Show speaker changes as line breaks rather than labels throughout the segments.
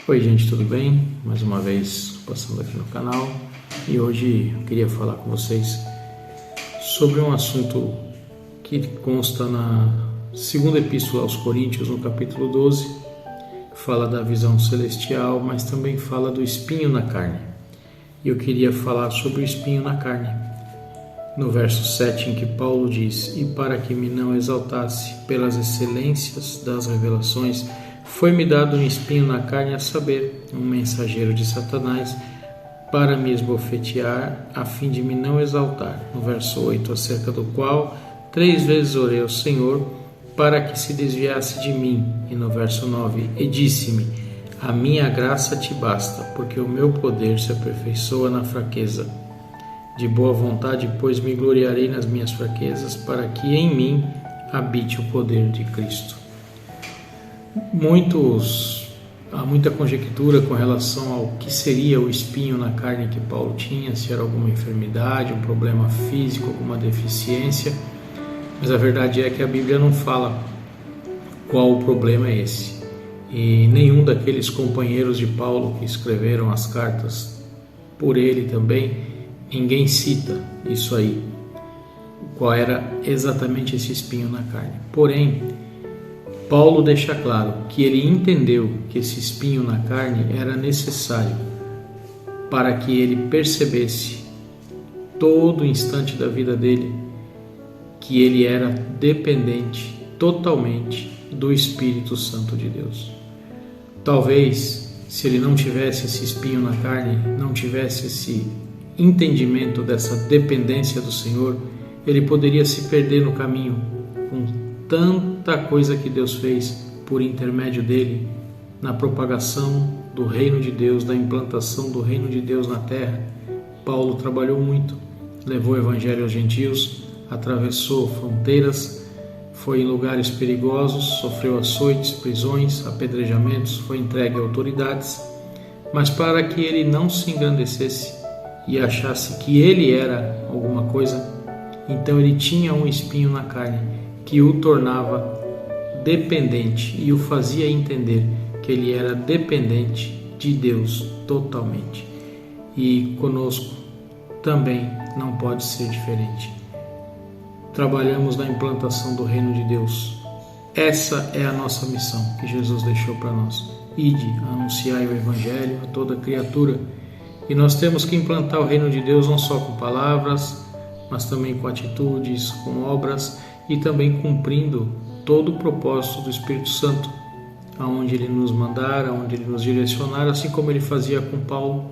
Oi gente, tudo bem? Mais uma vez passando aqui no canal e hoje eu queria falar com vocês sobre um assunto que consta na segunda epístola aos Coríntios, no capítulo 12, que fala da visão celestial, mas também fala do espinho na carne. E eu queria falar sobre o espinho na carne, no verso 7, em que Paulo diz: "E para que me não exaltasse pelas excelências das revelações, foi-me dado um espinho na carne, a saber, um mensageiro de Satanás, para me esbofetear, a fim de me não exaltar." No verso 8, acerca do qual 3 vezes orei ao Senhor, para que se desviasse de mim. E no verso 9, e disse-me: "A minha graça te basta, porque o meu poder se aperfeiçoa na fraqueza. De boa vontade, pois, me gloriarei nas minhas fraquezas, para que em mim habite o poder de Cristo." Há muita conjectura com relação ao que seria o espinho na carne que Paulo tinha, se era alguma enfermidade, um problema físico, alguma deficiência, mas a verdade é que a Bíblia não fala qual o problema é esse. E nenhum daqueles companheiros de Paulo que escreveram as cartas por ele também, ninguém cita isso aí, qual era exatamente esse espinho na carne. Porém, Paulo deixa claro que ele entendeu que esse espinho na carne era necessário para que ele percebesse todo instante da vida dele que ele era dependente totalmente do Espírito Santo de Deus. Talvez, se ele não tivesse esse espinho na carne, não tivesse esse entendimento dessa dependência do Senhor, ele poderia se perder no caminho com tanta coisa que Deus fez por intermédio dele na propagação do reino de Deus, da implantação do reino de Deus na terra. Paulo trabalhou muito, levou o evangelho aos gentios, atravessou fronteiras, foi em lugares perigosos, sofreu açoites, prisões, apedrejamentos, foi entregue a autoridades, mas para que ele não se engrandecesse e achasse que ele era alguma coisa, então ele tinha um espinho na carne que o tornava dependente e o fazia entender que ele era dependente de Deus totalmente. E conosco também não pode ser diferente. Trabalhamos na implantação do reino de Deus. Essa é a nossa missão que Jesus deixou para nós. Ide, anunciai o evangelho a toda criatura. E nós temos que implantar o reino de Deus não só com palavras, mas também com atitudes, com obras, e também cumprindo todo o propósito do Espírito Santo, aonde ele nos mandar, aonde ele nos direcionar, assim como ele fazia com Paulo,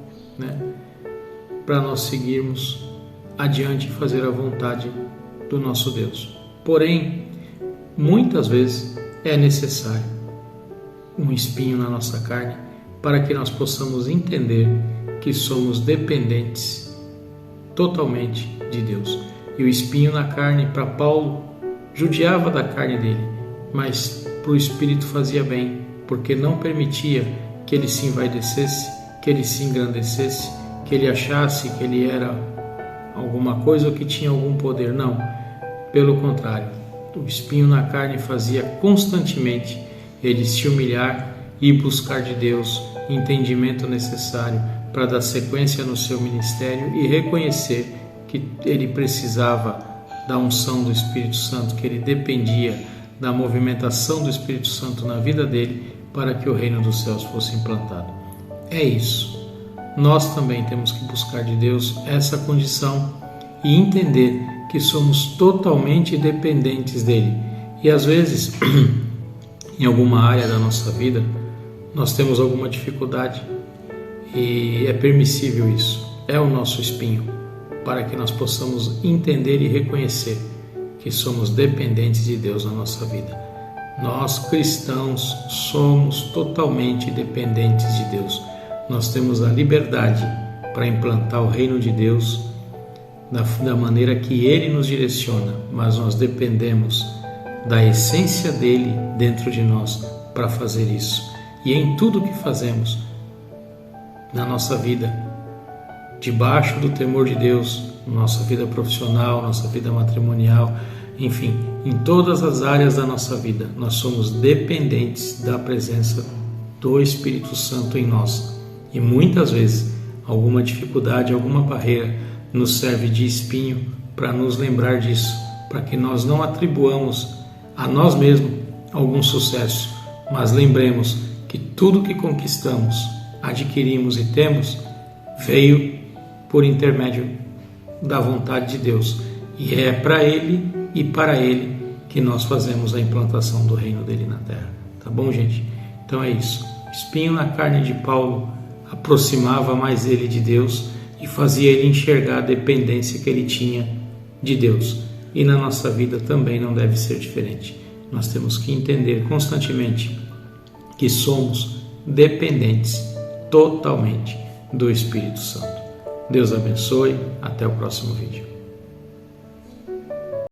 para nós seguirmos adiante e fazer a vontade do nosso Deus. Porém, muitas vezes é necessário um espinho na nossa carne para que nós possamos entender que somos dependentes totalmente de Deus. E o espinho na carne, para Paulo, judiava da carne dele, mas para o Espírito fazia bem, porque não permitia que ele se envaidecesse, que ele se engrandecesse, que ele achasse que ele era alguma coisa ou que tinha algum poder. Não, pelo contrário, o espinho na carne fazia constantemente ele se humilhar e buscar de Deus entendimento necessário para dar sequência no seu ministério e reconhecer que ele precisava da unção do Espírito Santo, que ele dependia da movimentação do Espírito Santo na vida dele para que o reino dos céus fosse implantado. É isso. Nós também temos que buscar de Deus essa condição e entender que somos totalmente dependentes dele. E às vezes, em alguma área da nossa vida, nós temos alguma dificuldade e é permissível isso. É o nosso espinho, para que nós possamos entender e reconhecer que somos dependentes de Deus na nossa vida. Nós, cristãos, somos totalmente dependentes de Deus. Nós temos a liberdade para implantar o reino de Deus da maneira que Ele nos direciona, mas nós dependemos da essência dEle dentro de nós para fazer isso. E em tudo que fazemos na nossa vida, debaixo do temor de Deus, nossa vida profissional, nossa vida matrimonial, enfim, em todas as áreas da nossa vida, nós somos dependentes da presença do Espírito Santo em nós. E muitas vezes alguma dificuldade, alguma barreira nos serve de espinho para nos lembrar disso, para que nós não atribuamos a nós mesmos algum sucesso, mas lembremos que tudo que conquistamos, adquirimos e temos, veio por intermédio da vontade de Deus. E é para Ele e para Ele que nós fazemos a implantação do reino dele na terra. Tá bom, gente? Então é isso. O espinho na carne de Paulo aproximava mais ele de Deus e fazia ele enxergar a dependência que ele tinha de Deus. E na nossa vida também não deve ser diferente. Nós temos que entender constantemente que somos dependentes totalmente do Espírito Santo. Deus abençoe. Até o próximo vídeo.